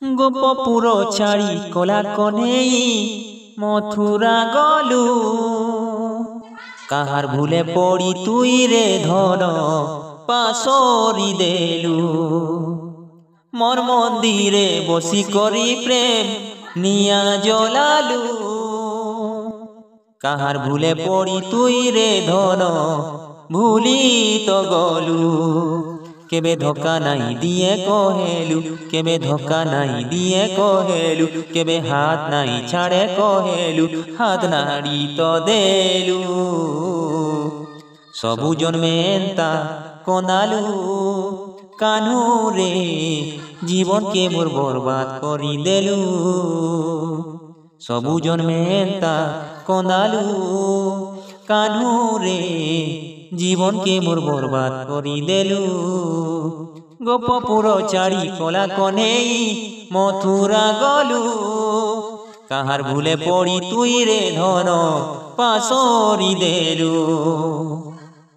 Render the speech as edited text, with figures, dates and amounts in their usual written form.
ଗୋପପୁର ଛାଡ଼ି କଲା କନେଇ ମଥୁରା ଗଲୁ। କାହାର ଭୁଲେ ପଡ଼ି ତୁଇରେ ଧନ ପାଶରି ଦେଲୁ। মোর মন্দিরে বসি করি প্রেম নিয়া জলালু। কাহার ভুলে পড়ি তুই রে ধন ভুলি তো গলু। কেবে ধোকা নাই দিয়ে কহেলু, কেবে ধোকা নাই দিয়ে কহেলু, কেবে হাত নাই ছাড়ে কহেলু, হাত নাড়ি তো দেলু। सबु जन्मे एंता कंदालु कान्हू रे जीवन के मोर बर्बाद करी देलु। सबु जन्मे एंता कंदालु कान्हू रे जीवन के मोर बर्बाद करी देलु। गोपपुर छाड़ी कला कन्हेई मथुरा गलु। काहार भूले पड़ी तुई रे धन पाशरी देलु।